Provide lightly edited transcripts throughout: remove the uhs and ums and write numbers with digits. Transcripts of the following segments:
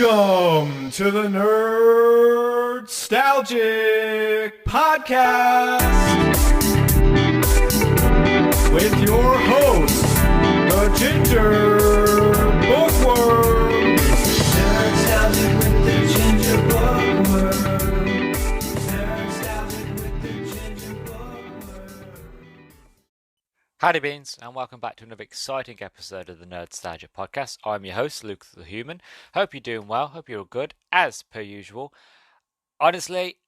Welcome to the Nerdstalgic Podcast with your host, the Ginger Bookworm. Nerdstalgic with the Ginger Bookworm. Nerdstalgic with the Ginger Bookworm. Howdy beans, and welcome back to another exciting episode of the Nerdstalgic Podcast. I'm your host, Luke the Human. Hope you're doing well, hope you're all good, as per usual. Honestly,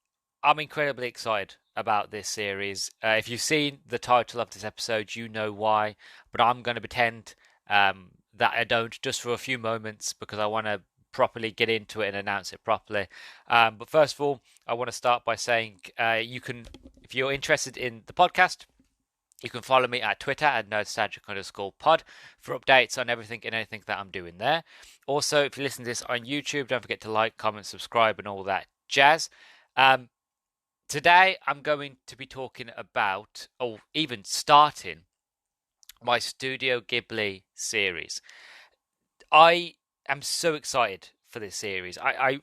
I'm incredibly excited about this series. If you've seen the title of this episode, you know why, but I'm going to pretend that I don't just for a few moments because I want to properly get into it and announce it properly. But first of all, I want to start by saying you can, if you're interested in the podcast, you can follow me at Twitter at nerdstalgic_pod for updates on everything and anything that I'm doing there. Also, if you listen to this on YouTube, don't forget to like, comment, subscribe, and all that jazz. Today, I'm going to be talking about, or even starting, my Studio Ghibli series. I am so excited for this series. I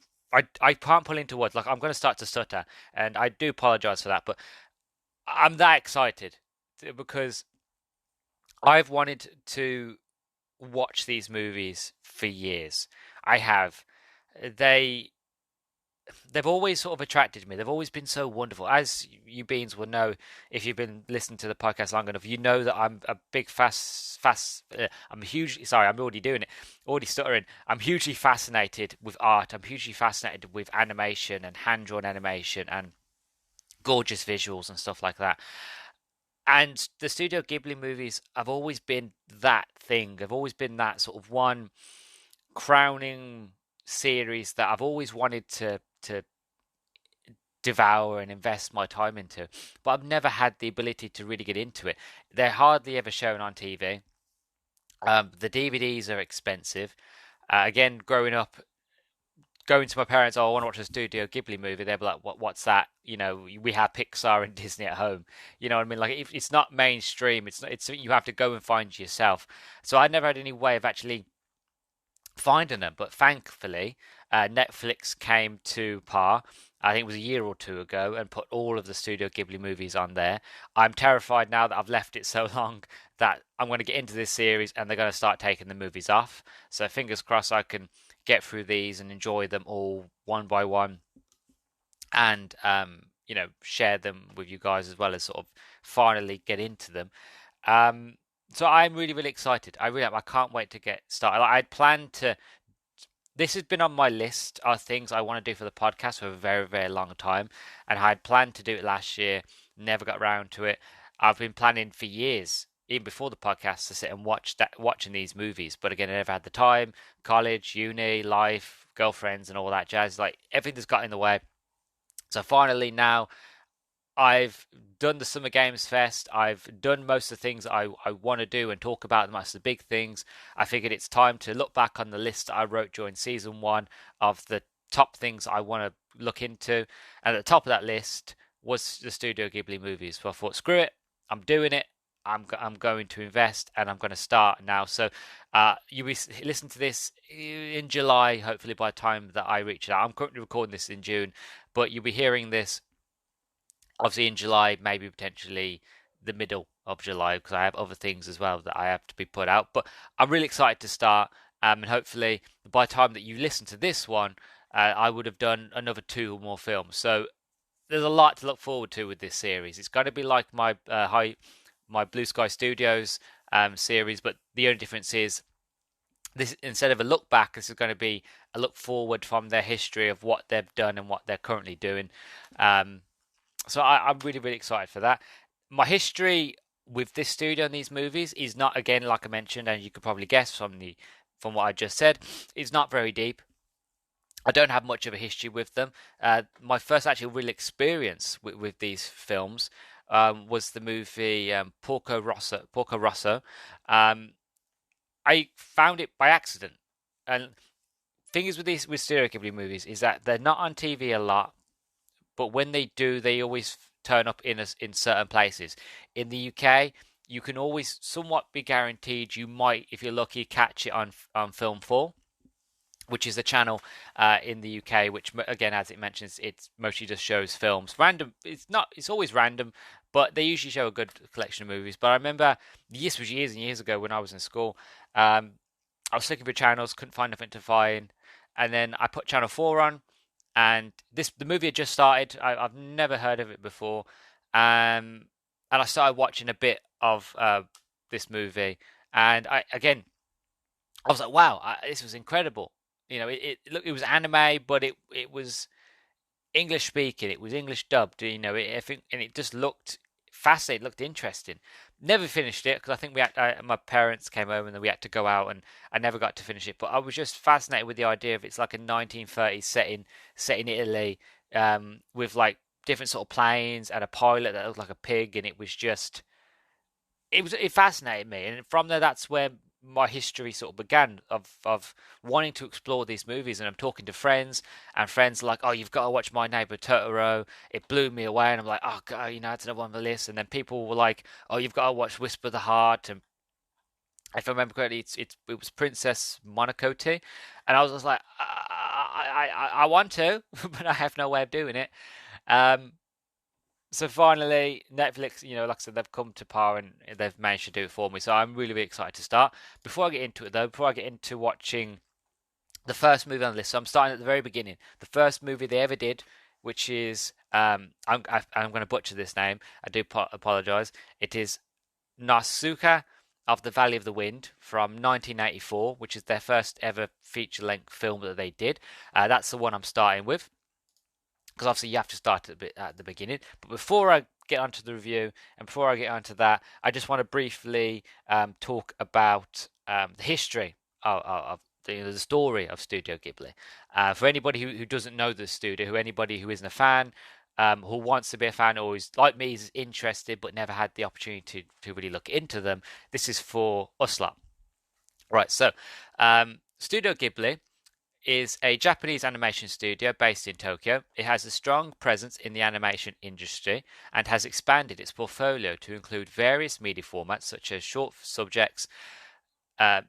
can't pull into words. Like, I'm going to start to stutter, and I do apologize for that, but I'm that excited because I've wanted to watch these movies for years. I have. They've always sort of attracted me. They've always been so wonderful. As you beans will know, if you've been listening to the podcast long enough, you know that I'm a big I'm hugely sorry. I'm already doing it. Already stuttering. I'm hugely fascinated with art. I'm hugely fascinated with animation and hand-drawn animation and gorgeous visuals and stuff like that. And the Studio Ghibli movies have always been that thing. They've always been that sort of one crowning series that I've always wanted to devour and invest my time into. But I've never had the ability to really get into it. They're hardly ever shown on TV. The DVDs are expensive. Again, growing up, going to my parents, oh, I want to watch a Studio Ghibli movie. They'd be like, what's that? You know, we have Pixar and Disney at home. You know what I mean? Like, if it's not mainstream, it's something you have to go and find yourself. So I never had any way of actually finding them. But thankfully, Netflix came to par. I think it was a year or two ago, and put all of the Studio Ghibli movies on there. I'm terrified now that I've left it so long that I'm going to get into this series and they're going to start taking the movies off. So fingers crossed I can get through these and enjoy them all one by one, and share them with you guys as well as sort of finally get into them. So I'm really, really excited. I really am. I can't wait to get started. I'd planned to. This has been on my list of things I want to do for the podcast for a very, very long time, and I had planned to do it last year. Never got around to it. I've been planning for years, even before the podcast, to sit and watching these movies. But again, I never had the time. College, uni, life, girlfriends, and all that jazz. Like, everything that's got in the way. So finally now, I've done the Summer Games Fest. I've done most of the things I want to do and talk about them. That's the big things. I figured it's time to look back on the list that I wrote during season 1 of the top things I want to look into. And at the top of that list was the Studio Ghibli movies. So I thought, screw it, I'm doing it. I'm going to invest, and I'm going to start now. So you'll be listening to this in July, hopefully by the time that I reach it out. I'm currently recording this in June, but you'll be hearing this obviously in July, maybe potentially the middle of July, because I have other things as well that I have to be put out. But I'm really excited to start, and hopefully by the time that you listen to this one, I would have done another 2 or more films. So there's a lot to look forward to with this series. It's going to be like my Blue Sky Studios series, but the only difference is this, instead of a look back, this is going to be a look forward from their history of what they've done and what they're currently doing. So I'm really, really excited for that. My history with this studio and these movies is not, again, like I mentioned, and you could probably guess from what I just said, it's not very deep. I don't have much of a history with them. My first actual real experience with these films was the movie Porco Rosso. I found it by accident. And thing is with Studio Ghibli movies is that they're not on TV a lot, but when they do, they always turn up in certain places. In the UK, you can always somewhat be guaranteed you might, if you're lucky, catch it on Film 4. which is a channel in the UK, which again, as it mentions, it mostly just shows films. Random, it's not, it's always random, but they usually show a good collection of movies. But I remember this was years and years ago when I was in school. I was looking for channels, couldn't find nothing to find, and then I put Channel 4 on, and the movie had just started. I've never heard of it before, and I started watching a bit of this movie, and I was like, wow, this was incredible. You know, it was anime, but it was English speaking. It was English dubbed. You know, I think, and it just looked fascinating. Looked interesting. Never finished it because I think my parents came home and then we had to go out, and I never got to finish it. But I was just fascinated with the idea of it's like a 1930s setting, set in Italy, with like different sort of planes and a pilot that looked like a pig, and it fascinated me, and from there, that's where my history sort of began of wanting to explore these movies. And I'm talking to friends, and friends are like, "Oh, you've got to watch My Neighbor Totoro." It blew me away, and I'm like, "Oh God, you know, it's another one on the list." And then people were like, "Oh, you've got to watch Whisper of the Heart." And if I remember correctly, it was Princess Monocote, and I was just like, I want to, but I have no way of doing it. Um, so finally, Netflix, you know, like I said, they've come to par and they've managed to do it for me. So I'm really, really excited to start. Before I get into it, though, before I get into watching the first movie on the list, so I'm starting at the very beginning. The first movie they ever did, which is I'm going to butcher this name. I do apologize. It is Nausicaa of the Valley of the Wind from 1984, which is their first ever feature-length film that they did. That's the one I'm starting with, because obviously you have to start at the beginning. But before I get onto the review and before I get onto that, I just want to briefly talk about the history of the story of Studio Ghibli. For anybody who doesn't know the studio, anybody who isn't a fan, who wants to be a fan, or is like me, is interested but never had the opportunity to really look into them, this is for us lot. Right, so Studio Ghibli is a Japanese animation studio based in Tokyo. It has a strong presence in the animation industry and has expanded its portfolio to include various media formats such as short subjects,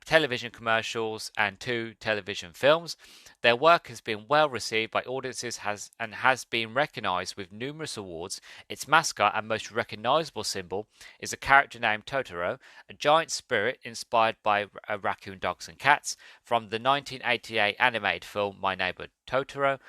television commercials, and 2 television films. Their work has been well received by audiences and has been recognized with numerous awards. Its mascot and most recognizable symbol is a character named Totoro, a giant spirit inspired by raccoon dogs and cats from the 1988 animated film My Neighbor Totoro.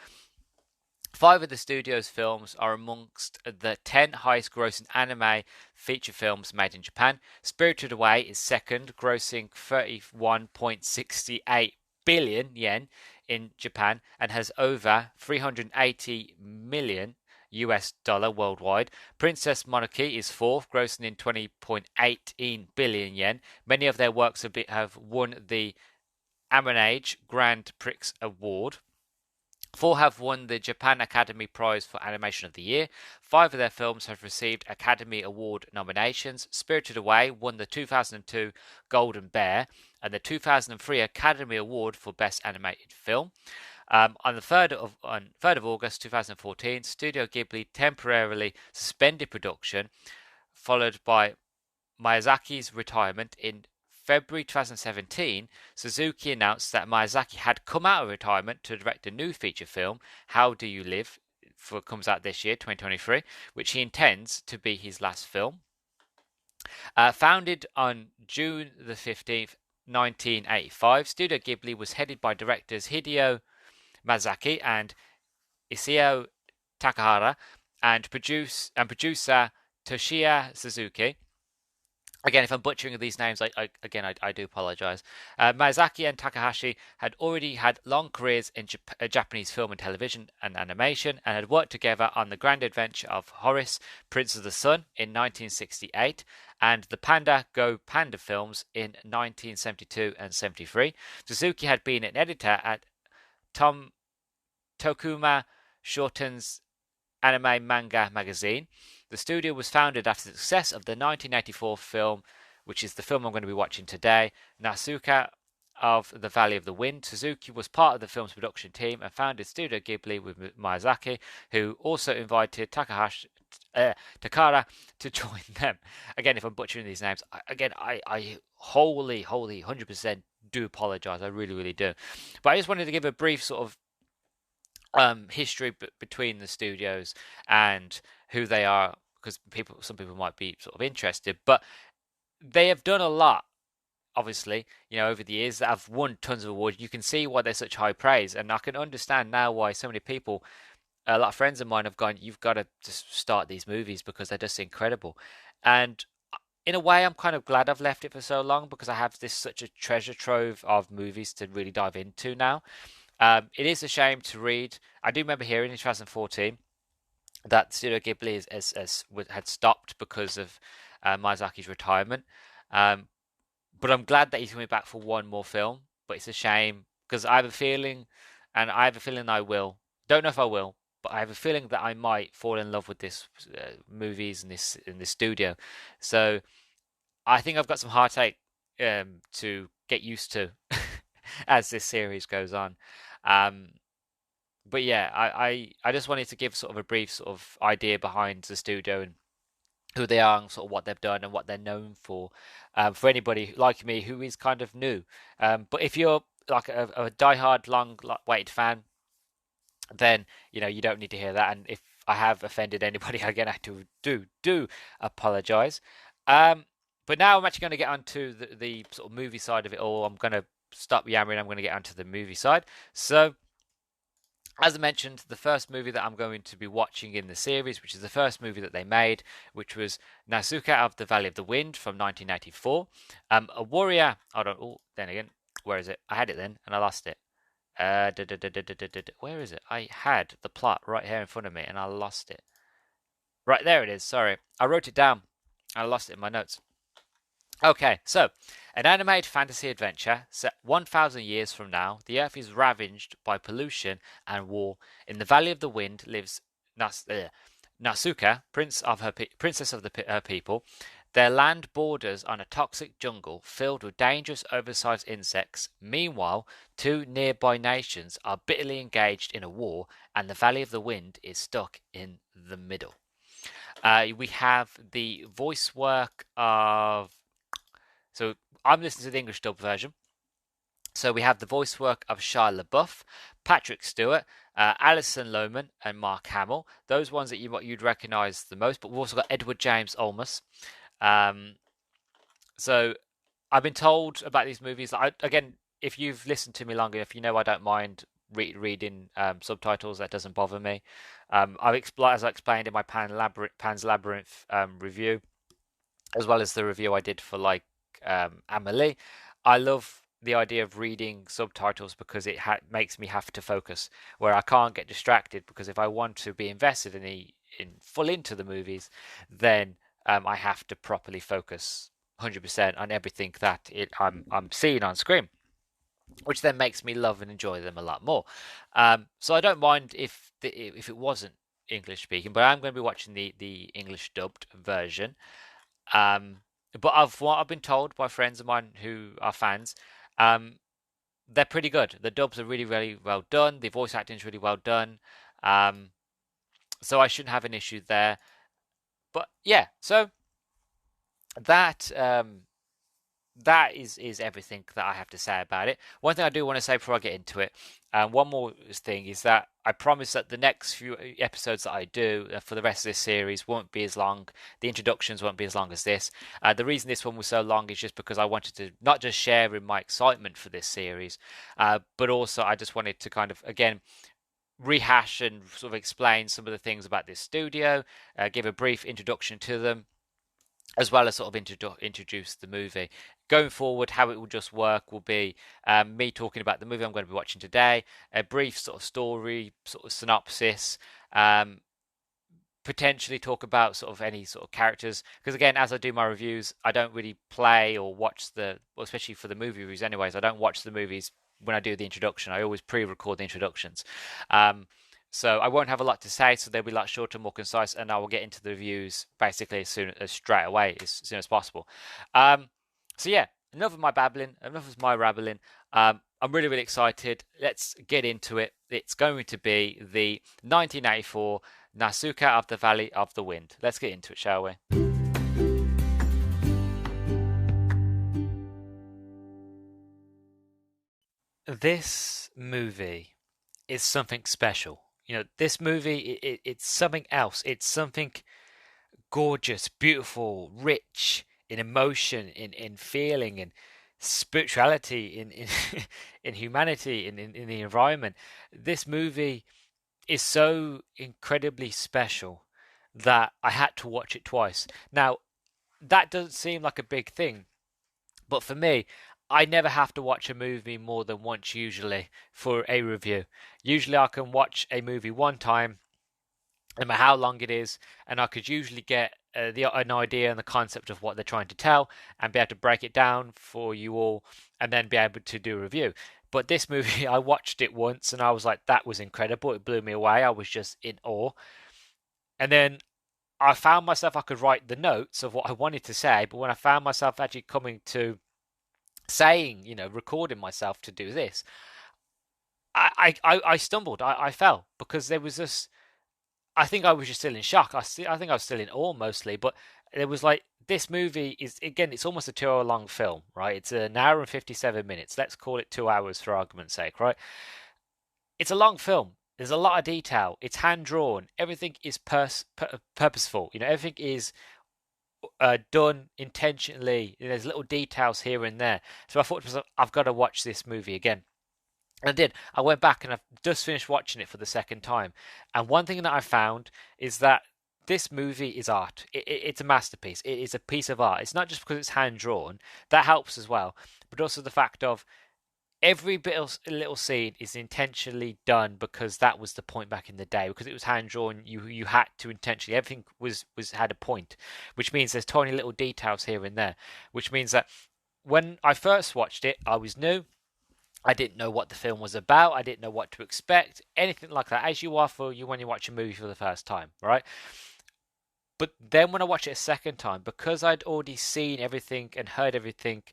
5 of the studio's films are amongst the 10 highest grossing anime feature films made in Japan. Spirited Away is second, grossing 31.68 billion yen in Japan and has over 380 million US dollar worldwide. Princess Mononoke is fourth, grossing in 20.18 billion yen. Many of their works have won the Amanage Grand Prix Award. 4 have won the Japan Academy Prize for Animation of the Year. 5 of their films have received Academy Award nominations. Spirited Away won the 2002 Golden Bear and the 2003 Academy Award for Best Animated Film. On 3rd of August 2014, Studio Ghibli temporarily suspended production, followed by Miyazaki's retirement. In February 2017, Suzuki announced that Miyazaki had come out of retirement to direct a new feature film, How Do You Live, comes out this year, 2023, which he intends to be his last film. Founded on June the 15th, 1985, Studio Ghibli was headed by directors Hideo Miyazaki and Isao Takahara and producer Toshiya Suzuki. Again, if I'm butchering these names, I do apologize. Miyazaki and Takahashi had already had long careers in Japanese film and television and animation, and had worked together on The Grand Adventure of Horace, Prince of the Sun in 1968, and the Panda Go Panda films in 1972 and 73. Suzuki had been an editor at Tokuma Shoten's anime manga magazine. The studio was founded after the success of the 1984 film, which is the film I'm going to be watching today, Nausicaa of the Valley of the Wind. Suzuki was part of the film's production team and founded Studio Ghibli with Miyazaki, who also invited Takara to join them. Again, if I'm butchering these names, I wholly 100% do apologize. I really, really do. But I just wanted to give a brief sort of history between the studios and who they are, because some people might be sort of interested. But they have done a lot, obviously, over the years, that have won tons of awards. You can see why they're such high praise, and I can understand now why so many people, a lot of friends of mine, have gone, you've got to just start these movies because they're just incredible. And in a way, I'm kind of glad I've left it for so long, because I have such a treasure trove of movies to really dive into now. It is a shame to read. I do remember hearing in 2014 that Studio Ghibli had stopped because of Miyazaki's retirement. But I'm glad that he's coming back for one more film. But it's a shame, because I have a feeling, and I have a feeling I will. Don't know if I will, but I have a feeling that I might fall in love with this movies and this studio. So I think I've got some heartache to get used to as this series goes on. But yeah, I just wanted to give sort of a brief sort of idea behind the studio and who they are and sort of what they've done and what they're known for anybody like me who is kind of new. But if you're like a diehard, long-waited fan, then you don't need to hear that. And if I have offended anybody, again, I do apologize. But now I'm actually going to get onto the sort of movie side of it all. I'm going to stop yammering. I'm going to get onto the movie side. So, as I mentioned, the first movie that I'm going to be watching in the series, which is the first movie that they made, which was Nausicaa of the Valley of the Wind from 1984. A warrior. Hold on. Oh, then again, where is it? I had it then and I lost it. Where is it? I had the plot right here in front of me and I lost it. Right, there it is. Sorry. I wrote it down. I lost it in my notes. Okay, so an animated fantasy adventure set 1,000 years from now. The Earth is ravaged by pollution and war. In the Valley of the Wind lives Nausicaa, princess of her people. Their land borders on a toxic jungle filled with dangerous, oversized insects. Meanwhile, two nearby nations are bitterly engaged in a war, and the Valley of the Wind is stuck in the middle. We have the voice work of... So I'm listening to the English dub version. So we have the voice work of Shia LaBeouf, Patrick Stewart, Alison Lohman, and Mark Hamill. Those ones that you'd recognise the most. But we've also got Edward James Olmos. So I've been told about these movies. Again, if you've listened to me long enough, I don't mind reading subtitles. That doesn't bother me. As I explained in my Pan's Labyrinth review, as well as the review I did for Amelie, I love the idea of reading subtitles because it makes me have to focus, where I can't get distracted, because if I want to be invested full into the movies, then I have to properly focus 100% on everything that I'm seeing on screen, which then makes me love and enjoy them a lot more. So I don't mind if it wasn't English speaking, but I'm going to be watching the English dubbed version. But of what I've been told by friends of mine who are fans, they're pretty good. The dubs are really, really well done. The voice acting is really well done. So I shouldn't have an issue there. But yeah, so that is everything that I have to say about it. One thing I do want to say before I get into it, one more thing, is that I promise that the next few episodes that I do for the rest of this series won't be as long. The introductions won't be as long as this. The reason this one was so long is just because I wanted to not just share in my excitement for this series, but also I just wanted to kind of, again, rehash and sort of explain some of the things about this studio, give a brief introduction to them, as well as sort of introduce the movie. Going forward, how it will just work will be me talking about the movie I'm going to be watching today, a brief sort of story, sort of synopsis, potentially talk about sort of any sort of characters, because again, as I do my reviews, I don't really play or watch especially for the movie reviews anyways, I don't watch the movies when I do the introduction. I always pre-record the introductions. So I won't have a lot to say, so they'll be a lot shorter, more concise, and I will get into the reviews basically straight away, as soon as possible. So yeah, enough of my babbling, enough of my rabbling. I'm really, really excited. Let's get into it. It's going to be the 1984 Nausicaa of the Valley of the Wind. Let's get into it, shall we? This movie is something special. This movie, it's something else. It's something gorgeous, beautiful, rich in emotion, in feeling, in spirituality, in in humanity, in the environment. This movie is so incredibly special that I had to watch it twice. Now, that doesn't seem like a big thing, but for me, I never have to watch a movie more than once usually for a review. Usually I can watch a movie one time, no matter how long it is, and I could usually get an idea and the concept of what they're trying to tell and be able to break it down for you all and then be able to do a review. But this movie, I watched it once and I was like, that was incredible. It blew me away. I was just in awe. And then I found myself, I could write the notes of what I wanted to say, but when I found myself actually coming to saying, recording myself to do this, I stumbled. I fell because there was this. I think I was just still in shock. I think I was still in awe mostly, but it was like this movie is again. It's almost a 2 hour long film, right? It's an hour and 57 minutes. Let's call it 2 hours for argument's sake, right? It's a long film. There's a lot of detail. It's hand drawn. Everything is purposeful. Everything is done intentionally. There's little details here and there. So I thought to myself, I've got to watch this movie again. And I did. I went back and I've just finished watching it for the second time. And one thing that I found is that this movie is art. It's a masterpiece. It is a piece of art. It's not just because it's hand drawn. That helps as well. But also the fact of every bit of little scene is intentionally done because that was the point back in the day. Because it was hand drawn, you had to intentionally. Everything was had a point, which means there's tiny little details here and there. Which means that when I first watched it, I was new. I didn't know what the film was about. I didn't know what to expect, anything like that. As you are for you when you watch a movie for the first time, right? But then when I watched it a second time, because I'd already seen everything and heard everything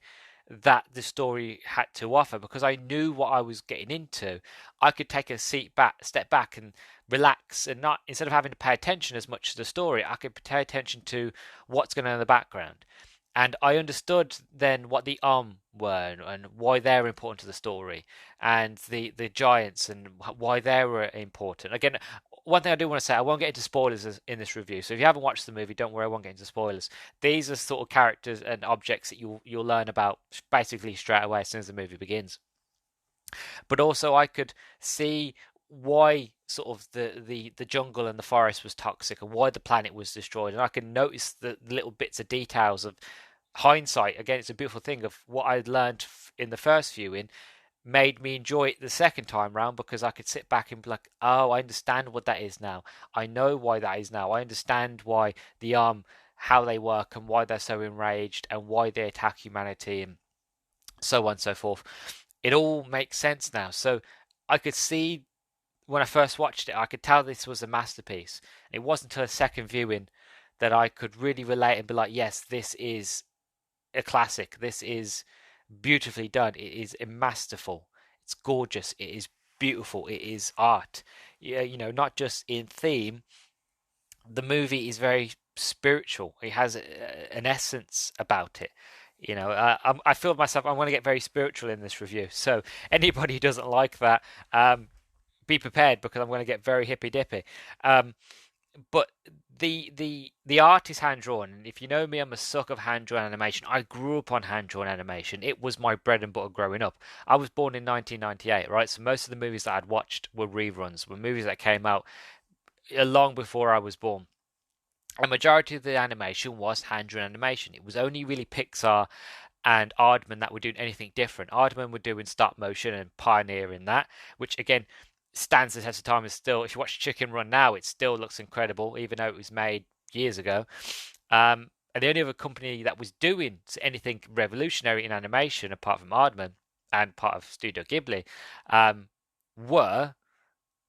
that the story had to offer, because I knew what I was getting into, I could take a step back, and relax, and not instead of having to pay attention as much to the story, I could pay attention to what's going on in the background. And I understood then what the were and why they're important to the story, and the giants and why they were important. Again, one thing I do want to say, I won't get into spoilers in this review. So if you haven't watched the movie, don't worry, I won't get into spoilers. These are sort of characters and objects that you'll learn about basically straight away as soon as the movie begins. But also, I could see why sort of the jungle and the forest was toxic and why the planet was destroyed, and I can notice the little bits of details of hindsight. Again, it's a beautiful thing of what I'd learned in the first viewing made me enjoy it the second time round because I could sit back and be like, oh, I understand what that is now. I know why that is now. I understand why the how they work and why they're so enraged and why they attack humanity and so on and so forth. It all makes sense now. So I could see when I first watched it, I could tell this was a masterpiece. It wasn't until a second viewing that I could really relate and be like, yes, this is a classic. This is beautifully done. It is masterful. It's gorgeous. It is beautiful. It is art. Yeah, not just in theme. The movie is very spiritual. It has an essence about it. I feel myself. I want to get very spiritual in this review. So anybody who doesn't like that, be prepared because I'm going to get very hippy dippy. But the art is hand drawn, and if you know me, I'm a sucker of hand drawn animation. I grew up on hand drawn animation. It was my bread and butter growing up. I was born in 1998, right? So most of the movies that I'd watched were reruns, were movies that came out long before I was born. A majority of the animation was hand drawn animation. It was only really Pixar and Aardman that were doing anything different. Aardman were doing stop motion and pioneering that, which again stands the test of time. Is still, if you watch Chicken Run now, it still looks incredible, even though it was made years ago. And the only other company that was doing anything revolutionary in animation, apart from Aardman and part of Studio Ghibli, were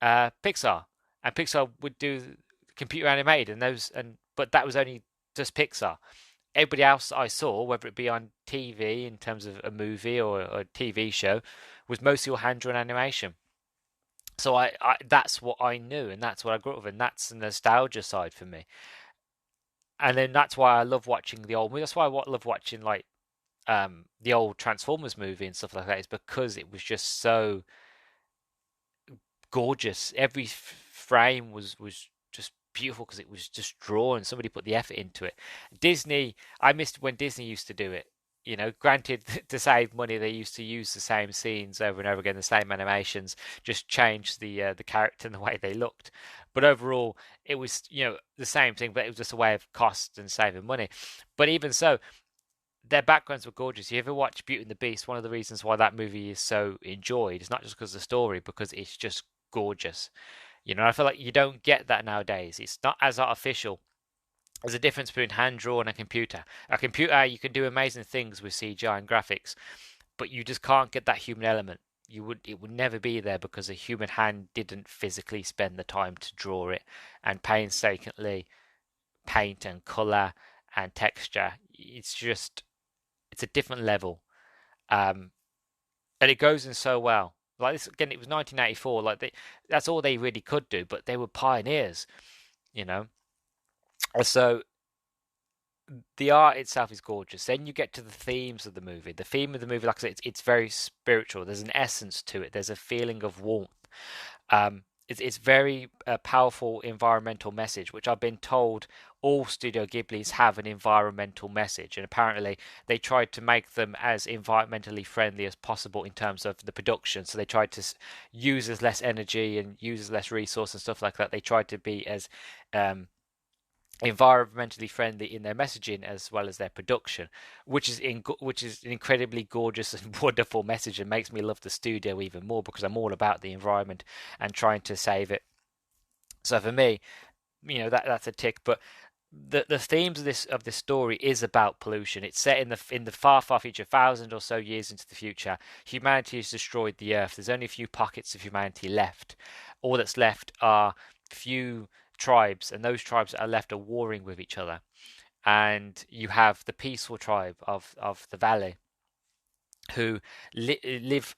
Pixar. And Pixar would do computer animated, but that was only just Pixar. Everybody else I saw, whether it be on TV in terms of a movie or a TV show, was mostly all hand-drawn animation. So that's what I knew, and that's what I grew up with, and that's the nostalgia side for me. And then that's why I love watching the old movies. That's why I love watching like the old Transformers movie and stuff like that is because it was just so gorgeous. Every frame was just beautiful because it was just drawn. Somebody put the effort into it. Disney, I missed when Disney used to do it. You know, granted, to save money, they used to use the same scenes over and over again, the same animations, just change the character and the way they looked. But overall, it was the same thing, but it was just a way of cost and saving money. But even so, their backgrounds were gorgeous. You ever watch Beauty and the Beast? One of the reasons why that movie is so enjoyed is not just because of the story, because it's just gorgeous. I feel like you don't get that nowadays. It's not as artificial. There's a difference between hand drawn and a computer. A computer, you can do amazing things with CGI and graphics, but you just can't get that human element. It would never be there because a human hand didn't physically spend the time to draw it and painstakingly paint and color and texture. It's a different level, and it goes in so well. Like this again, it was 1984. That's all they really could do, but they were pioneers, you know. So the art itself is gorgeous. Then you get to the themes of the movie. The theme of the movie, like I said, it's very spiritual. There's an essence to it. There's a feeling of warmth. It's very powerful environmental message, which I've been told all Studio Ghiblis have an environmental message, and apparently they tried to make them as environmentally friendly as possible in terms of the production. So they tried to use as less energy and use as less resource and stuff like that. They tried to be as environmentally friendly in their messaging as well as their production, which is an incredibly gorgeous and wonderful message, and makes me love the studio even more because I'm all about the environment and trying to save it. So for me, that's a tick. But the themes of this story is about pollution. It's set in the far future, thousand or so years into the future. Humanity has destroyed the earth. There's only a few pockets of humanity left. All that's left are few tribes, and those tribes that are left are warring with each other. And you have the peaceful tribe of the valley who live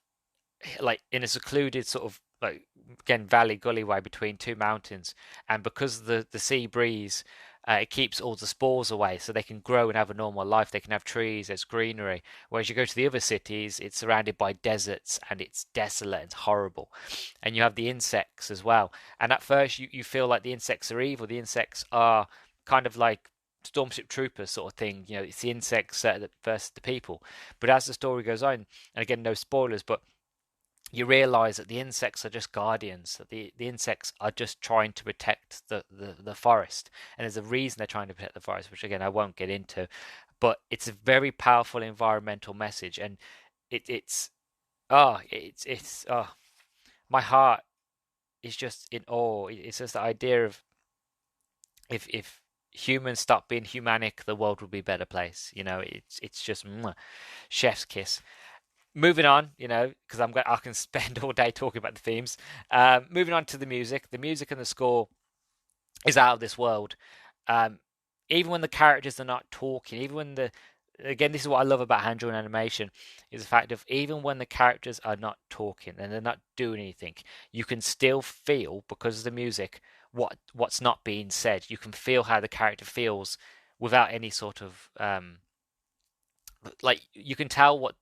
like in a secluded sort of like again valley gully way between two mountains, and because the sea breeze it keeps all the spores away so they can grow and have a normal life. They can have trees, there's greenery. Whereas you go to the other cities, it's surrounded by deserts and it's desolate, it's horrible. And you have the insects as well. And at first you feel like the insects are evil. The insects are kind of like Stormship Troopers sort of thing. It's the insects versus the people. But as the story goes on, and again, no spoilers, but you realize that the insects are just guardians, that the insects are just trying to protect the forest. And there's a reason they're trying to protect the forest, which again I won't get into. But it's a very powerful environmental message, and it's my heart is just in awe. It's just the idea of if humans stop being humanic, the world would be a better place. It's just chef's kiss. Moving on, because I can spend all day talking about the themes. Moving on to the music. The music and the score is out of this world. Even when the characters are not talking, even when again, this is what I love about hand-drawn animation, is the fact of even when the characters are not talking and they're not doing anything, you can still feel, because of the music, what's not being said. You can feel how the character feels without any sort of like you can tell what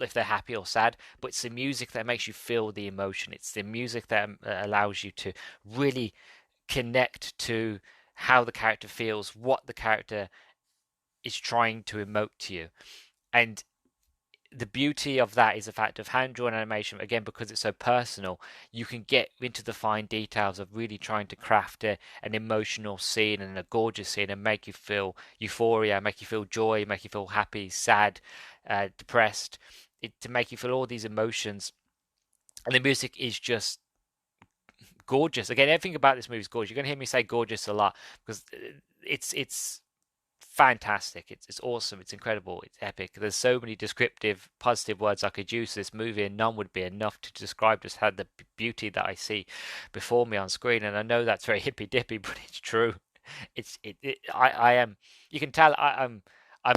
if they're happy or sad, but it's the music that makes you feel the emotion. It's the music that allows you to really connect to how the character feels, what the character is trying to emote to you. And the beauty of that is the fact of hand-drawn animation, again, because it's so personal, you can get into the fine details of really trying to craft an emotional scene and a gorgeous scene and make you feel euphoria, make you feel joy, make you feel happy, sad, depressed, to make you feel all these emotions. And the music is just gorgeous. Again, everything about this movie is gorgeous. You're going to hear me say gorgeous a lot because it's fantastic. It's awesome. It's incredible. It's epic. There's so many descriptive, positive words I could use for this movie, and none would be enough to describe just how the beauty that I see before me on screen. And I know that's very hippy dippy, but it's true. I am. You can tell I'm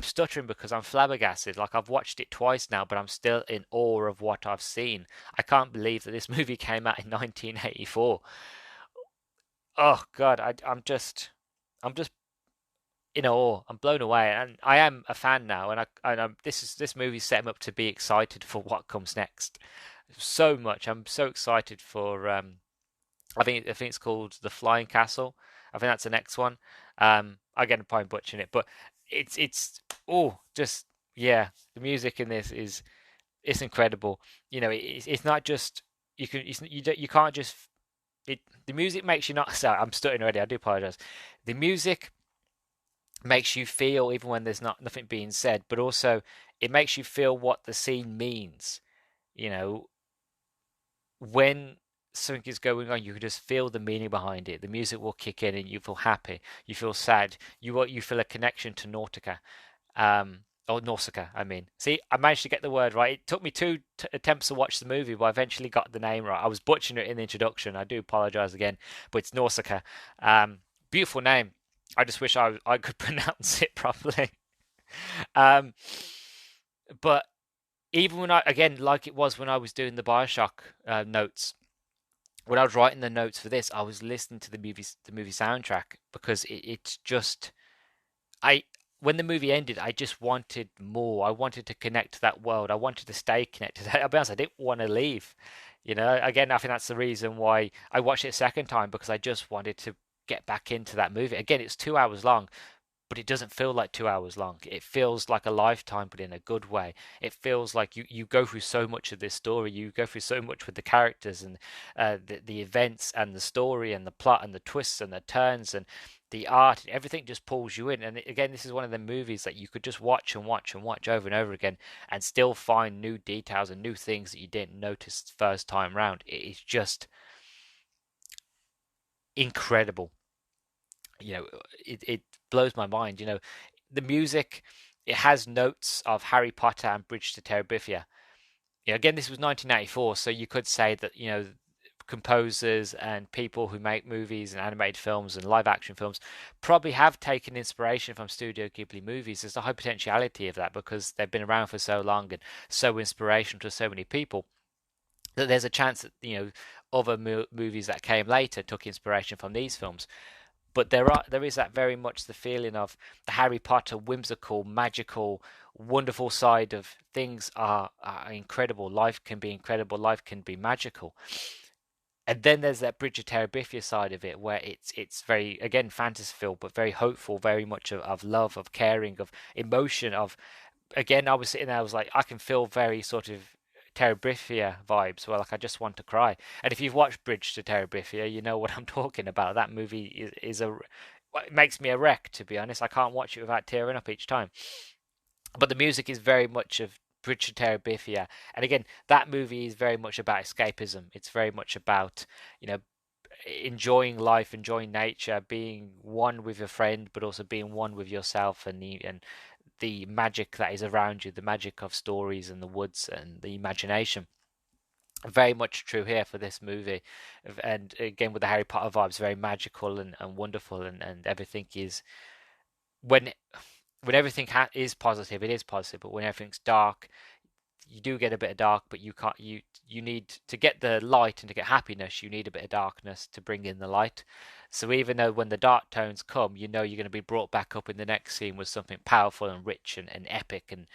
stuttering because I'm flabbergasted. Like I've watched it twice now, but I'm still in awe of what I've seen. I can't believe that this movie came out in 1984. Oh God, I'm just in awe. I'm blown away, and I am a fan now. This movie set me up to be excited for what comes next. So much. I'm so excited for. I think it's called The Flying Castle. I think that's the next one. Again, I'm probably butchering it, but it's oh just yeah. The music in this is it's incredible. It's not just you can't just it. The music makes you not. Sorry, I'm stuttering already. I do apologize. The music makes you feel even when there's not nothing being said, but also it makes you feel what the scene means. You know, when something is going on, you can just feel the meaning behind it. The music will kick in, and you feel happy, you feel sad, you feel a connection to Nautica, or Nausicaa. I mean, see, I managed to get the word right. It took me two attempts to watch the movie, but I eventually got the name right. I was butchering it in the introduction. I do apologize again, but it's Nausicaa. Beautiful name. I just wish I could pronounce it properly. Um, but even when I again, like it was when I was doing the Bioshock notes, when I was writing the notes for this, I was listening to the movie soundtrack because it's just I when the movie ended, I just wanted more. I wanted to connect to that world. I wanted to stay connected. I'll be honest, I didn't want to leave. Again, I think that's the reason why I watched it a second time because I just wanted to get back into that movie. Again, it's 2 hours long, but it doesn't feel like 2 hours long. It feels like a lifetime, but in a good way. It feels like you go through so much of this story. You go through so much with the characters and the events and the story and the plot and the twists and the turns and the art. Everything just pulls you in. And again, this is one of the movies that you could just watch and watch and watch over and over again and still find new details and new things that you didn't notice first time round. It is just incredible. It blows my mind. The music, it has notes of Harry Potter and Bridge to Terabithia. Again, this was 1994, so you could say that composers and people who make movies and animated films and live action films probably have taken inspiration from Studio Ghibli movies. There's a high potentiality of that because they've been around for so long and so inspirational to so many people that there's a chance that other movies that came later took inspiration from these films. But there is that very much the feeling of the Harry Potter whimsical, magical, wonderful side of things are incredible. Life can be incredible. Life can be magical. And then there's that Bridge of Terabithia side of it, where it's very again fantasy filled, but very hopeful, very much of love, of caring, of emotion, of again. I was sitting there, I was like, I can feel very sort of Terabithia vibes where like I just want to cry. And if you've watched Bridge to Terabithia, you know what I'm talking about. That movie it makes me a wreck, to be honest. I can't watch it without tearing up each time. But the music is very much of Bridge to Terabithia. And again, that movie is very much about escapism. It's very much about, you know, enjoying life, enjoying nature, being one with your friend, but also being one with yourself and the magic that is around you, the magic of stories and the woods and the imagination. Very much true here for this movie. And again, with the Harry Potter vibes, very magical and wonderful, and everything is when when everything is positive, it is positive. But when everything's dark, you do get a bit of dark, but you can't. You need to get the light and to get happiness. You need a bit of darkness to bring in the light. So even though when the dark tones come, you know you're going to be brought back up in the next scene with something powerful and rich and epic and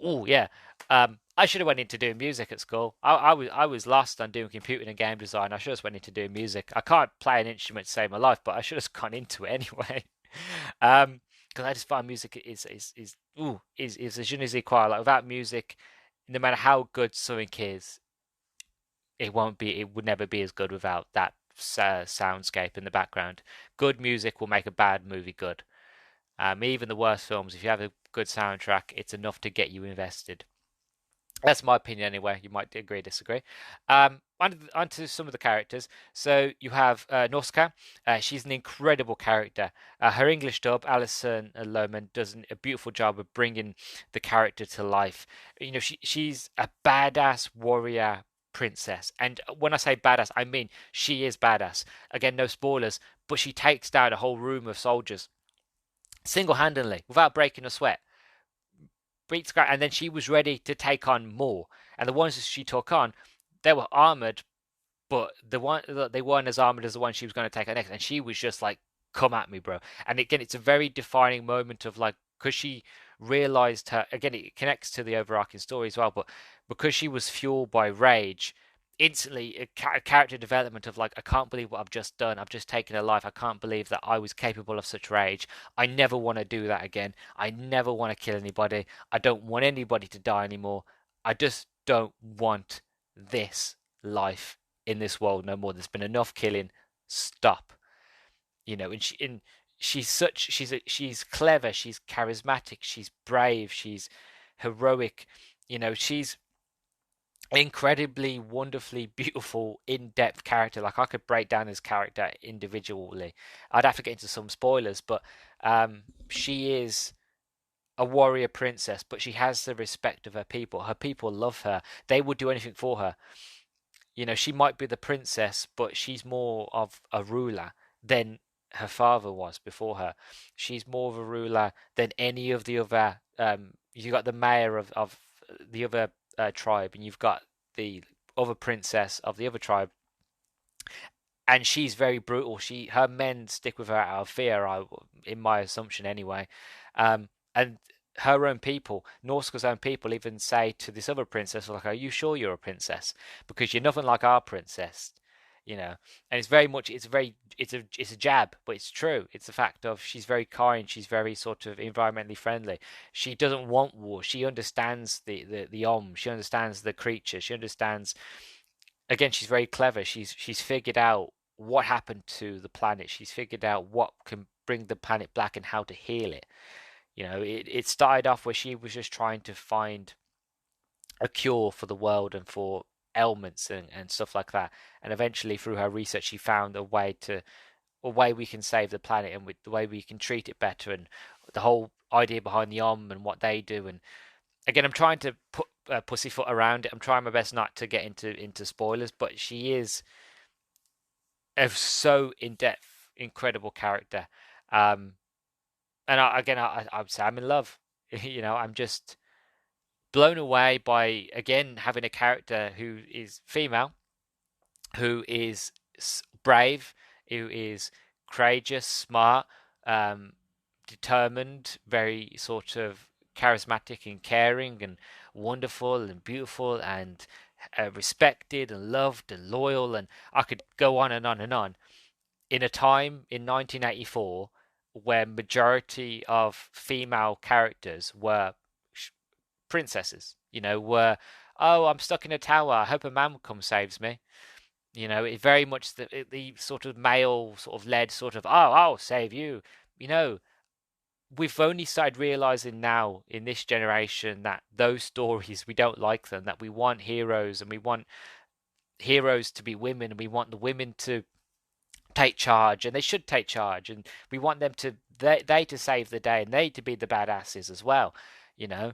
oh yeah. I should have went into doing music at school. I was lost on doing computing and game design. I should have went into doing music. I can't play an instrument to save my life, but I should have gone into it anyway. Because I just find music is a je ne sais quoi. Like without music, no matter how good something is, it would never be as good without that soundscape in the background. Good music will make a bad movie good. Even the worst films, if you have a good soundtrack, it's enough to get you invested. That's my opinion anyway. You might agree, disagree. On to some of the characters. So you have Nausicaa. She's an incredible character. Her English dub, Alison Lohman, does a beautiful job of bringing the character to life. She's a badass warrior princess. And when I say badass, I mean she is badass. Again, no spoilers, but she takes down a whole room of soldiers single-handedly without breaking a sweat. Beats Scrat, and then she was ready to take on more. And the ones that she took on, they were armored, but they weren't as armored as the one she was going to take on next. And she was just like come at me, bro. And again, it's a very defining moment of like, because she realized her, again, it connects to the overarching story as well, but because she was fueled by rage, instantly a character development of like, I can't believe what I've just done. I've just taken a life. I can't believe that I was capable of such rage. I never want to do that again. I never want to kill anybody. I don't want anybody to die anymore. I just don't want this life in this world no more. There's been enough killing. Stop. And she's clever, she's charismatic, she's brave, she's heroic. She's incredibly wonderfully beautiful in-depth character. Like, I could break down this character individually. I'd have to get into some spoilers, but she is a warrior princess, but she has the respect of her people. Her people love her. They would do anything for her. She might be the princess, but she's more of a ruler than her father was before her. She's more of a ruler than any of the other. You got the mayor of the other tribe, and you've got the other princess of the other tribe, and she's very brutal. Her men stick with her out of fear, in my assumption anyway. And her own people, Nausicaa's own people, even say to this other princess, like, "Are you sure you're a princess? Because you're nothing like our princess." And it's very much, it's a jab, but it's true. It's the fact of, she's very kind, she's very sort of environmentally friendly. She doesn't want war. She understands the she understands the creature. She understands, again, she's very clever. She's figured out what happened to the planet. She's figured out what can bring the planet back and how to heal it. It started off where she was just trying to find a cure for the world and for ailments and stuff like that. And eventually, through her research, she found a way we can save the planet, and with the way we can treat it better, and the whole idea behind the and what they do. And again, I'm trying to put pussyfoot around it. I'm trying my best not to get into spoilers, but she is a so in-depth, incredible character. Um, and I would say I'm in love. I'm just blown away by, again, having a character who is female, who is brave, who is courageous, smart, um, determined, very sort of charismatic and caring and wonderful and beautiful and respected and loved and loyal. And I could go on and on and on. In a time in 1984 where majority of female characters were princesses, were, "Oh, I'm stuck in a tower. I hope a man will come saves me." It very much the sort of male sort of led sort of, "Oh, I'll save you." You know, we've only started realizing now in this generation that those stories, we don't like them, that we want heroes, and we want heroes to be women, and we want the women to take charge, and they should take charge, and we want them to, they to save the day, and they to be the badasses as well, you know.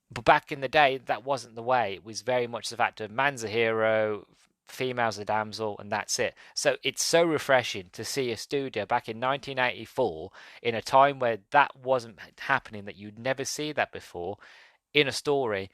But back in the day, that wasn't the way. It was very much the fact of man's a hero, female's a damsel, and that's it. So it's so refreshing to see a studio back in 1984, in a time where that wasn't happening, that you'd never see that before in a story.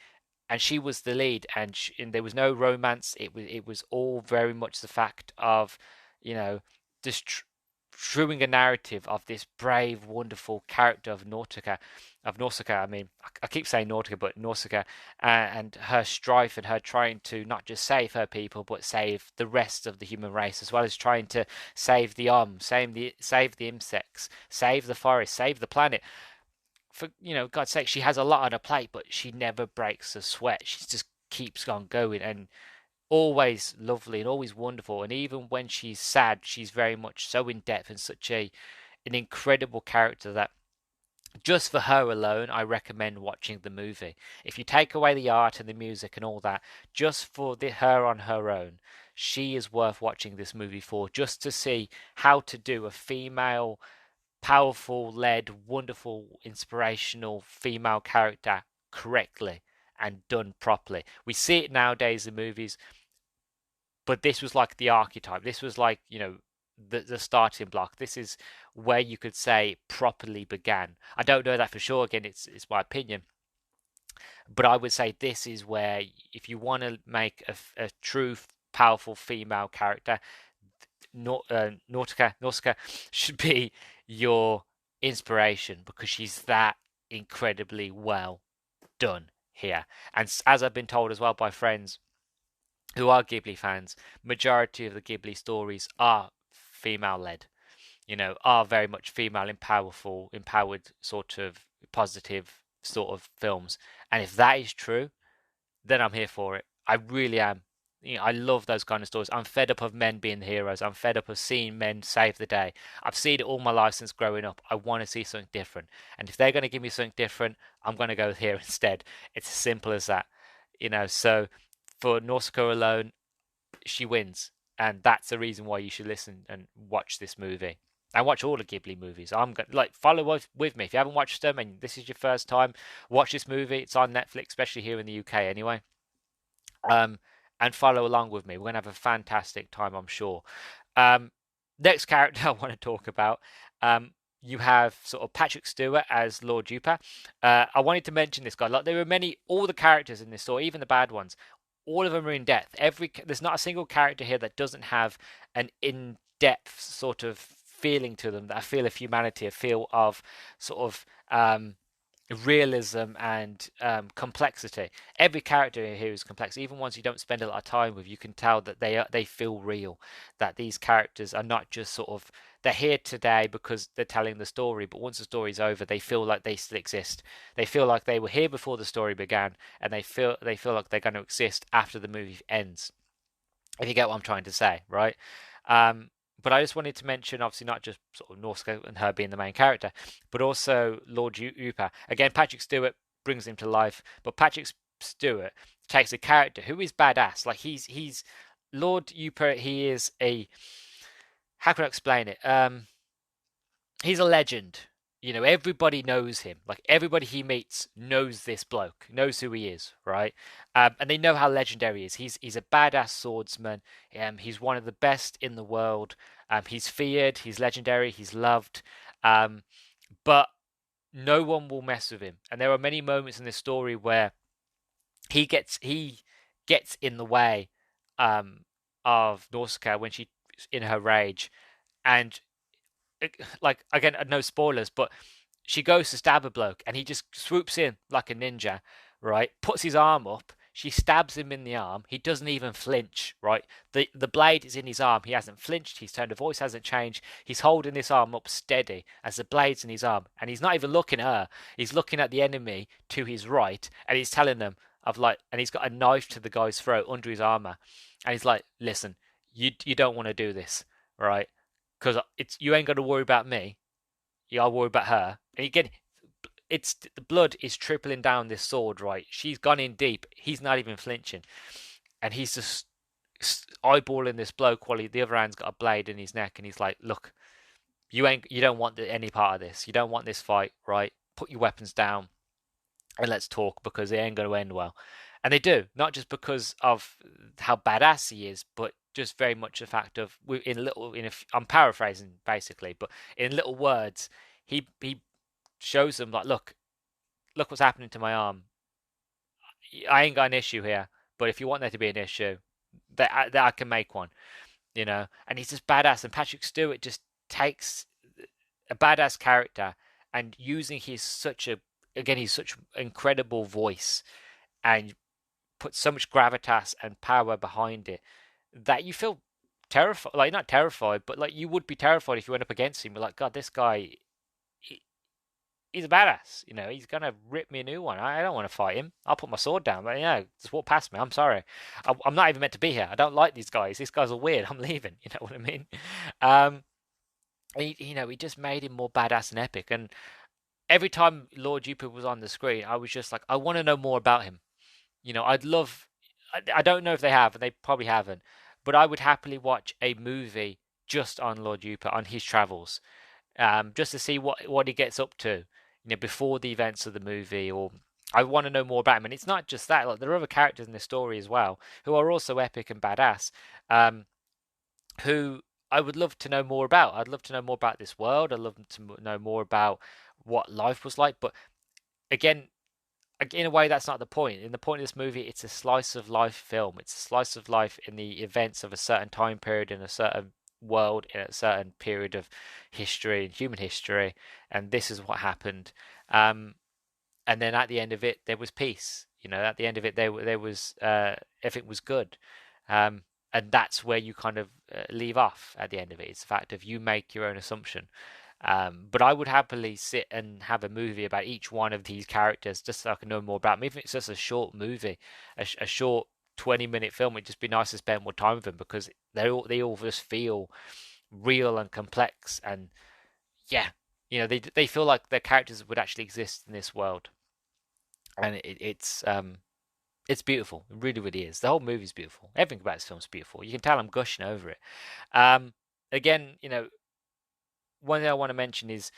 And she was the lead, and there was no romance. It was all very much the fact of, you know, just truing a narrative of this brave, wonderful character of Nausicaa. I mean, I keep saying Nautica, but Nausicaa, and her strife, and her trying to not just save her people, but save the rest of the human race, as well as trying to save the save the insects, save the forest, save the planet. For, God's sake, she has a lot on her plate, but she never breaks a sweat. She just keeps on going, and always lovely and always wonderful. And even when she's sad, she's very much so in depth, and such an incredible character that just for her alone, I recommend watching the movie. If you take away the art and the music and all that, just for her on her own, she is worth watching this movie for, just to see how to do a female, powerful, led, wonderful, inspirational female character correctly and done properly. We see it nowadays in movies, but this was like the archetype. This was like, the starting block. This is where you could say properly began. I don't know that for sure. Again, it's my opinion, but I would say this is where, if you want to make a true powerful female character, Nausicaa should be your inspiration because she's that incredibly well done here. And as I've been told as well by friends who are Ghibli fans, majority of the Ghibli stories are female led. Are very much female empowered sort of positive sort of films. And if that is true, then I'm here for it. I really am. I love those kind of stories. I'm fed up of men being the heroes. I'm fed up of seeing men save the day. I've seen it all my life since growing up. I want to see something different. And if they're going to give me something different, I'm going to go here instead. It's as simple as that. So for Nausicaa alone, she wins. And that's the reason why you should listen and watch this movie. And watch all the Ghibli movies. I'm going follow with me. If you haven't watched them and this is your first time, watch this movie. It's on Netflix, especially here in the UK anyway. And follow along with me. We're going to have a fantastic time, I'm sure. Next character I want to talk about. You have sort of Patrick Stewart as Lord Yupa. I wanted to mention this guy. Like there were all the characters in this story, even the bad ones. All of them are in depth. There's not a single character here that doesn't have an in-depth sort of feeling to them, that I feel of humanity, a feel of sort of realism and complexity. Every character here is complex, even ones you don't spend a lot of time with. You can tell that they feel real, that these characters are not just sort of they're here today because they're telling the story, but once the story's over, they feel like they still exist. They feel like they were here before the story began, and they feel like they're going to exist after the movie ends. If you get what I'm trying to say, right? But I just wanted to mention, obviously, not just sort of Nausicaa and her being the main character, but also Lord Yupa. Again, Patrick Stewart brings him to life, but Patrick Stewart takes a character who is badass. Like he's Lord Yupa. He is how can I explain it? He's a legend. Everybody knows him. Like everybody he meets knows this bloke, knows who he is, right? And they know how legendary he is. He's a badass swordsman. He's one of the best in the world. He's feared. He's legendary. He's loved. But no one will mess with him. And there are many moments in this story where he gets in the way of Nausicaa when she's in her rage, and like again, no spoilers, but she goes to stab a bloke and he just swoops in like a ninja, right? Puts his arm up, she stabs him in the arm, he doesn't even flinch, right? The blade is in his arm, he hasn't flinched, his tone of voice hasn't changed, he's holding this arm up steady as the blade's in his arm, and he's not even looking at her, he's looking at the enemy to his right, and he's telling them and he's got a knife to the guy's throat under his armor, and he's like, listen, you don't want to do this, right? Because you ain't got to worry about me. You gotta worry about her. And again, the blood is trickling down this sword, right? She's gone in deep. He's not even flinching, and he's just eyeballing this bloke while the other hand's got a blade in his neck, and he's like, "Look, you don't want any part of this. You don't want this fight, right? Put your weapons down and let's talk because it ain't going to end well." And they do, not just because of how badass he is, but just very much the fact of I'm paraphrasing basically, but in little words, he shows them like, look what's happening to my arm. I ain't got an issue here, but if you want there to be an issue, that I can make one, And he's just badass. And Patrick Stewart just takes a badass character and using he's such incredible voice and put so much gravitas and power behind it that you feel terrified, like not terrified, but like you would be terrified if you went up against him. You're like, God, this guy, he's a badass. He's gonna rip me a new one. I don't want to fight him. I'll put my sword down. But just walk past me. I'm sorry. I'm not even meant to be here. I don't like these guys. These guys are weird. I'm leaving. You know what I mean? He just made him more badass and epic. And every time Lord Yupa was on the screen, I was just like, I want to know more about him. I'd love. I don't know if they have, and they probably haven't, but I would happily watch a movie just on Lord Yupa, on his travels, just to see what he gets up to, before the events of the movie. Or I want to know more about him, and it's not just that. Like there are other characters in this story as well who are also epic and badass, who I would love to know more about. I'd love to know more about this world. I'd love to know more about what life was like. But again, in a way, that's not the point. In the point of this movie, it's a slice of life film. It's a slice of life in the events of a certain time period in a certain world in a certain period of history, human history, and this is what happened. And then at the end of it, there was peace. At the end of it, there was everything was good. Um, and that's where you kind of leave off at the end of it. It's the fact of you make your own assumption. But I would happily sit and have a movie about each one of these characters just so I can know more about them. Even if it's just a short movie, a short 20-minute film, it'd just be nice to spend more time with them because they all just feel real and complex. And yeah, they feel like their characters would actually exist in this world. And it's beautiful. It really, really is. The whole movie's beautiful. Everything about this film's beautiful. You can tell I'm gushing over it. Again, one thing I want to mention is,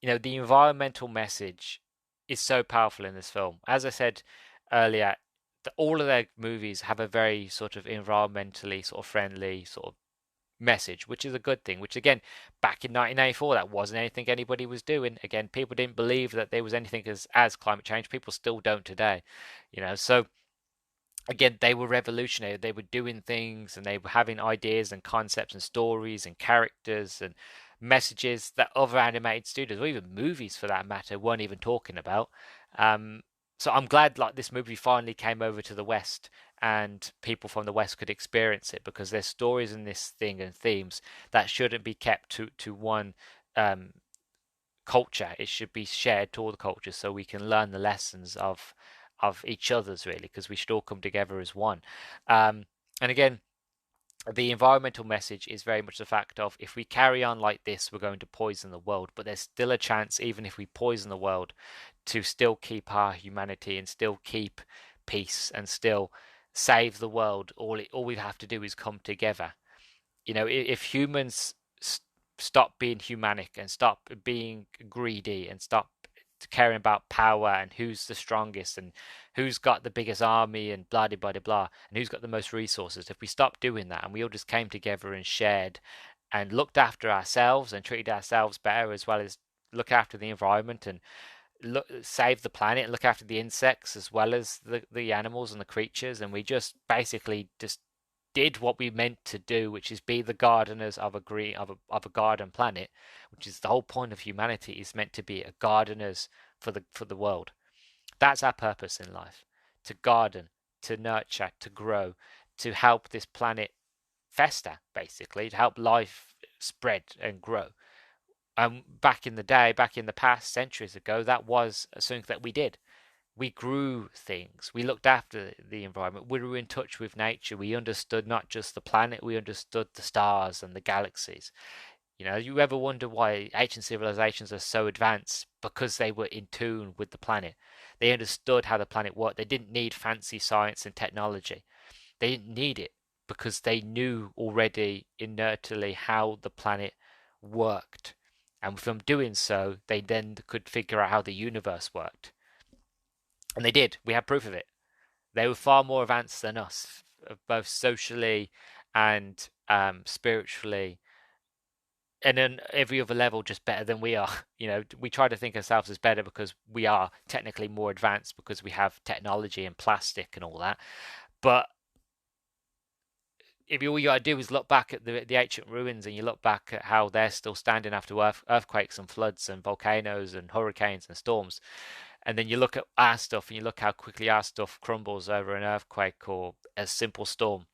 the environmental message is so powerful in this film. As I said earlier, all of their movies have a very sort of environmentally sort of friendly sort of message, which is a good thing. Which again, back in 1984, that wasn't anything anybody was doing. Again, people didn't believe that there was anything as climate change. People still don't today, So again, they were revolutionary. They were doing things and they were having ideas and concepts and stories and characters and messages that other animated studios or even movies for that matter weren't even talking about. Um, so I'm glad like this movie finally came over to the West and people from the West could experience it because there's stories in this thing and themes that shouldn't be kept to one um, culture. It should be shared to all the cultures so we can learn the lessons of each other's really because we should all come together as one. And again, the environmental message is very much the fact of if we carry on like this, we're going to poison the world. But there's still a chance, even if we poison the world, to still keep our humanity and still keep peace and still save the world. All we have to do is come together. If humans stop being humanic and stop being greedy and stop caring about power and who's the strongest and who's got the biggest army and blah blah blah blah and who's got the most resources. If we stopped doing that and we all just came together and shared and looked after ourselves and treated ourselves better as well as look after the environment and save the planet and look after the insects as well as the animals and the creatures, and we just basically just did what we meant to do, which is be the gardeners of a garden planet, which is the whole point of humanity is meant to be a gardeners for the world. That's our purpose in life: to garden, to nurture, to grow, to help this planet fester, basically, to help life spread and grow. Back in the day, back in the past, centuries ago, that was something that we did. We grew things. We looked after the environment. We were in touch with nature. We understood not just the planet, we understood the stars and the galaxies. You ever wonder why ancient civilizations are so advanced? Because they were in tune with the planet. They understood how the planet worked. They didn't need fancy science and technology. They didn't need it because they knew already inertly how the planet worked. And from doing so, they then could figure out how the universe worked. And they did. We have proof of it. They were far more advanced than us, both socially and spiritually, and then every other level just better than we are. We try to think ourselves as better because we are technically more advanced because we have technology and plastic and all that. But if all you gotta do is look back at the ancient ruins and you look back at how they're still standing after earthquakes and floods and volcanoes and hurricanes and storms, and then you look at our stuff and you look how quickly our stuff crumbles over an earthquake or a simple storm.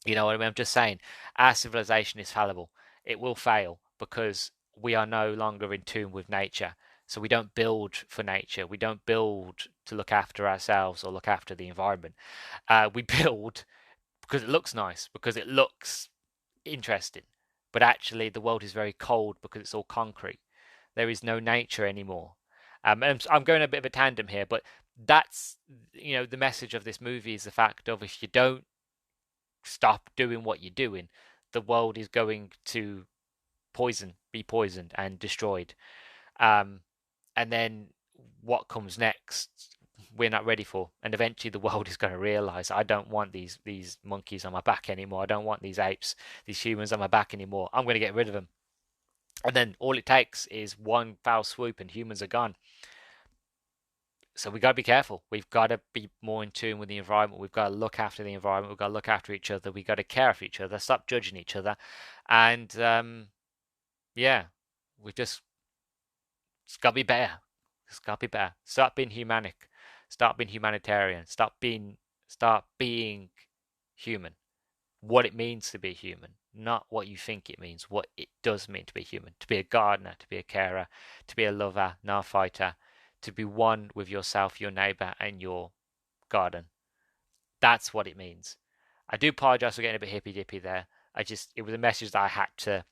You know what I mean? I'm just saying, our civilization is fallible. It will fail because we are no longer in tune with nature. So we don't build for nature. We don't build to look after ourselves or look after the environment. We build because it looks nice, because it looks interesting. But actually, the world is very cold because it's all concrete. There is no nature anymore. And I'm going a bit of a tandem here, but that's the message of this movie is the fact of if you don't stop doing what you're doing, the world is going to be poisoned and destroyed. Um, and then what comes next, we're not ready for. And eventually, the world is going to realize I don't want these monkeys on my back anymore. I don't want these apes, these humans on my back anymore. I'm going to get rid of them. And then all it takes is one foul swoop, and humans are gone. So we got to be careful. We've got to be more in tune with the environment. We've got to look after the environment. We've got to look after each other. We've got to care for each other. Stop judging each other, and yeah, we just it's got to be better. It's got to be better. Stop being humanic. Stop being humanitarian. Stop being human. What it means to be human, not what you think it means. What it does mean to be human. To be a gardener. To be a carer. To be a lover, not a fighter. To be one with yourself, your neighbor, and your garden. That's what it means. I do apologize for getting a bit hippy dippy there. It was a message that I had to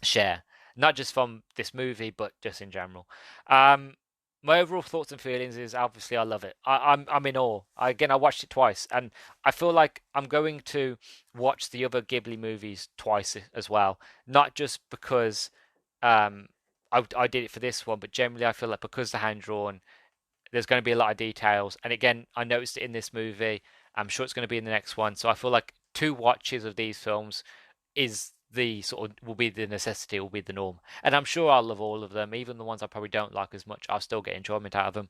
share, not just from this movie, but just in general. My overall thoughts and feelings is obviously I love it. I'm in awe. I watched it twice, and I feel like I'm going to watch the other Ghibli movies twice as well. Not just because I did it for this one, but generally I feel like because the hand drawn, there's going to be a lot of details. And again, I noticed it in this movie. I'm sure it's going to be in the next one. So I feel like two watches of these films is the sort of will be the necessity, will be the norm. And I'm sure I'll love all of them, even the ones I probably don't like as much. I'll still get enjoyment out of them.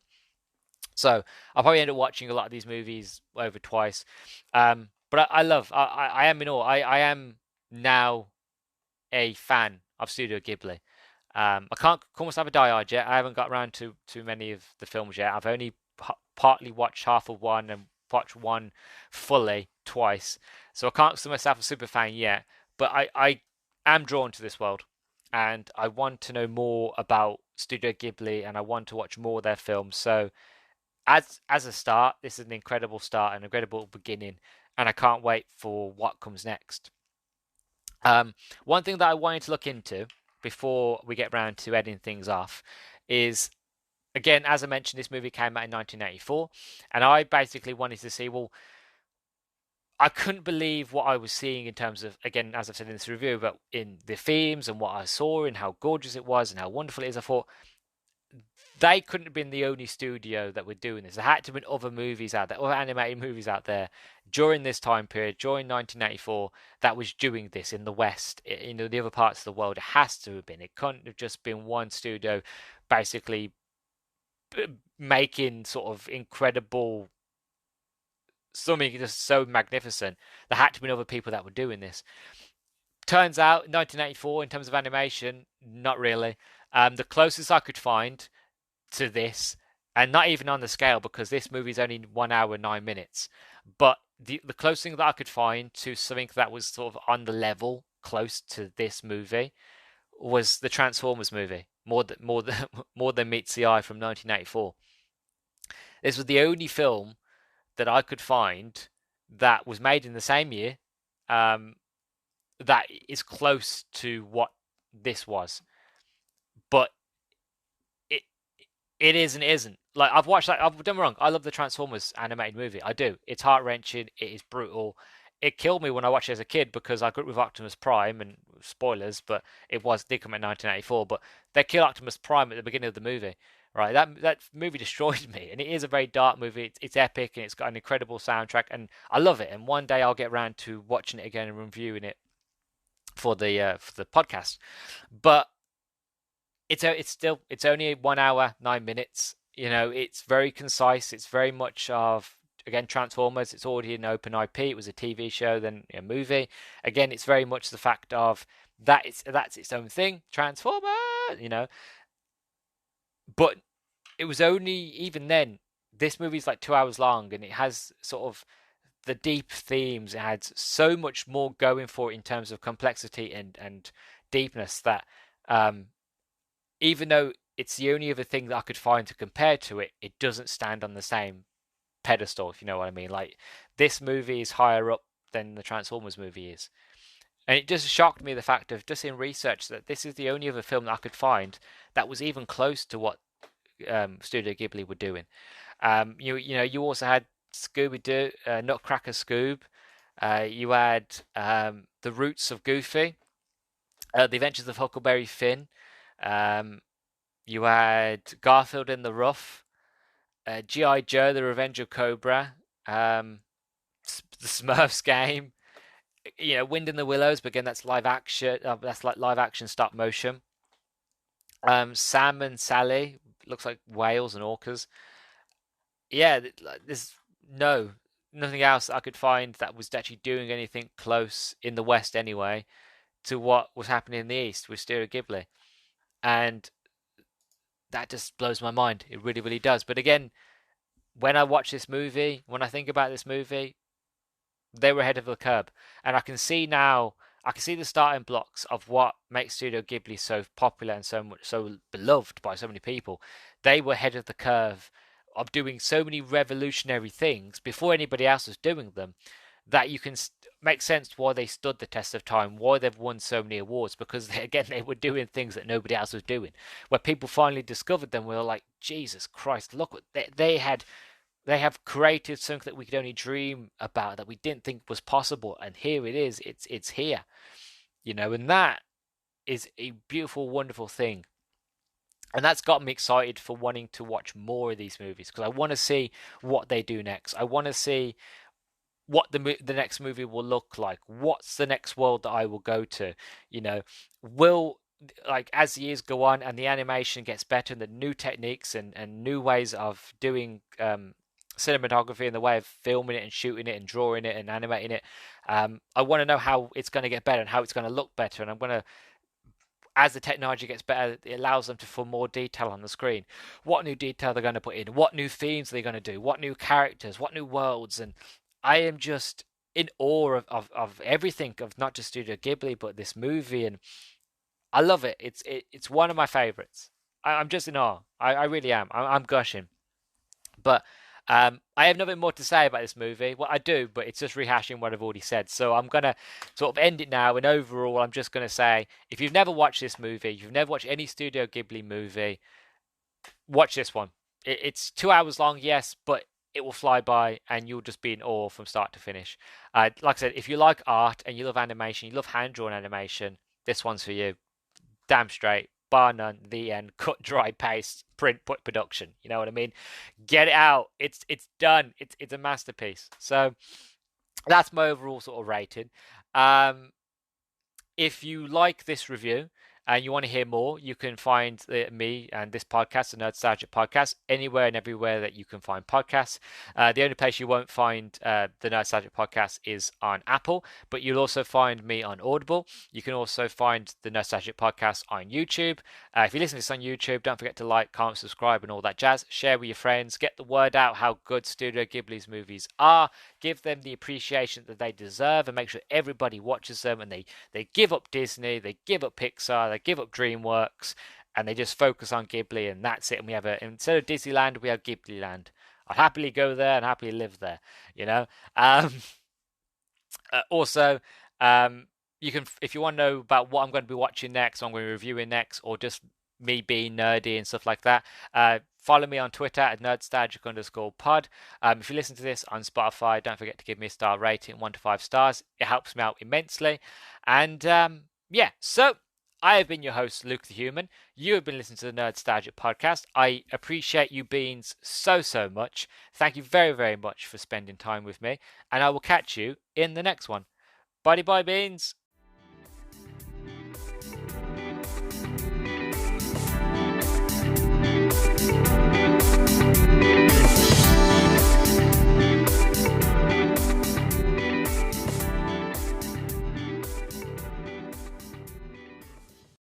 So I'll probably end up watching a lot of these movies over twice. But I am in awe. I am now a fan of Studio Ghibli. I can't almost have a diehard yet. I haven't got around to too many of the films yet. I've only partly watched half of one and watched one fully twice. So I can't consider myself a super fan yet. But I am drawn to this world. And I want to know more about Studio Ghibli and I want to watch more of their films. So as a start, this is an incredible start and an incredible beginning. And I can't wait for what comes next. One thing that I wanted to look into before we get round to editing things off is, again, as I mentioned, this movie came out in 1984, and I basically wanted to see, well, I couldn't believe what I was seeing in terms of, again, as I've said in this review, but in the themes and what I saw and how gorgeous it was and how wonderful it is. I thought they couldn't have been the only studio that were doing this. There had to have been other movies out there, other animated movies out there during this time period, during 1984, that was doing this in the West, in the other parts of the world. It has to have been. It couldn't have just been one studio basically making sort of incredible, something just so magnificent. There had to be other people that were doing this. Turns out, 1984, in terms of animation, not really. The closest I could find to this, and not even on the scale because this movie is only 1 hour 9 minutes, but the closest thing that I could find to something that was sort of on the level close to this movie was the Transformers movie, more than meets the eye, from 1984. This was the only film that I could find that was made in the same year, that is close to what this was, but it is and it isn't. Like, I've watched that. I've done wrong. I love the Transformers animated movie. I do. It's heart wrenching. It is brutal. It killed me when I watched it as a kid because I grew up with Optimus Prime, and spoilers, but did come in 1984. But they kill Optimus Prime at the beginning of the movie, right? That movie destroyed me, and it is a very dark movie. It's epic, and it's got an incredible soundtrack, and I love it. And one day I'll get around to watching it again and reviewing it for the podcast. But it's only 1 hour 9 minutes. You know, it's very concise. It's very much of, again, Transformers. It's already an open IP. It was a TV show, then a movie. Again, it's very much the fact of that's its own thing. Transformers, you know. But it was only, even then, this movie's like 2 hours long, and it has sort of the deep themes. It had so much more going for it in terms of complexity and deepness that, even though it's the only other thing that I could find to compare to it, it doesn't stand on the same pedestal, if you know what I mean. Like, this movie is higher up than the Transformers movie is. And it just shocked me, the fact of, just in research, that this is the only other film that I could find that was even close to what Studio Ghibli were doing. You also had Scooby-Doo, Nutcracker Scoob. You had The Roots of Goofy, The Adventures of Huckleberry Finn. You had Garfield in the Rough, G.I. Joe, The Revenge of Cobra, the Smurfs game, Wind in the Willows, but again, that's live action. That's like live action stop motion. Sam and Sally, looks like whales and orcas. yeah, there's no nothing else I could find that was actually doing anything close in the West anyway to what was happening in the East with Studio Ghibli, and that just blows my mind. It really, really does. But again, when I watch this movie, when I think about this movie, they were ahead of the curve, and I can see now. I can see the starting blocks of what makes Studio Ghibli so popular and so beloved by so many people. They were ahead of the curve of doing so many revolutionary things before anybody else was doing them, that you can make sense why they stood the test of time, why they've won so many awards, because again they were doing things that nobody else was doing. Where people finally discovered them, we were like, Jesus Christ, look what they had. They have created something that we could only dream about, that we didn't think was possible, and here it is. It's here, and that is a beautiful, wonderful thing. And that's got me excited for wanting to watch more of these movies, because I want to see what they do next. I want to see what the next movie will look like. What's the next world that I will go to? Will, like, as the years go on and the animation gets better and the new techniques and new ways of doing cinematography and the way of filming it and shooting it and drawing it and animating it, I want to know how it's going to get better and how it's going to look better. And I'm going to, as the technology gets better, it allows them to for more detail on the screen. What new detail they're going to put in, what new themes they're going to do, what new characters, what new worlds. And I am just in awe of everything, of not just Studio Ghibli but this movie, and I love it. It's one of my favorites. I'm just in awe. I really am. I'm gushing. But I have nothing more to say about this movie. Well, I do, but it's just rehashing what I've already said. So I'm going to sort of end it now. And overall, I'm just going to say, if you've never watched this movie, you've never watched any Studio Ghibli movie, watch this one. It's 2 hours long, yes, but it will fly by and you'll just be in awe from start to finish. Like I said, if you like art and you love animation, you love hand-drawn animation, this one's for you. Damn straight. Bar none, the end. Cut, dry, paste, print, put, production. You know what I mean? Get it out. It's done. It's a masterpiece. So that's my overall sort of rating. If you like this review and you want to hear more, you can find me and this podcast, the Nerdstalgic Podcast, anywhere and everywhere that you can find podcasts. The only place you won't find the Nerdstalgic Podcast is on Apple, but you'll also find me on Audible. You can also find the Nerdstalgic Podcast on YouTube. If you listen to this on YouTube, don't forget to like, comment, subscribe, and all that jazz. Share with your friends. Get the word out how good Studio Ghibli's movies are. Give them the appreciation that they deserve, and make sure everybody watches them, and they give up Disney, they give up Pixar, they give up DreamWorks, and they just focus on Ghibli, and that's it. And we have instead of Disneyland, we have Ghibli Land. I'd happily go there and happily live there, Also, you can, if you want to know about what I'm going to be watching next, what I'm going to be reviewing next, or just me being nerdy and stuff like that, follow me on Twitter at nerdstalgic_pod. If you listen to this on Spotify, don't forget to give me a star rating, 1 to 5 stars. It helps me out immensely. And so I have been your host, Luke the Human. You have been listening to the Nerdstalgic Podcast. I appreciate you beings so much. Thank you very, very much for spending time with me. And I will catch you in the next one. Bye bye, beans.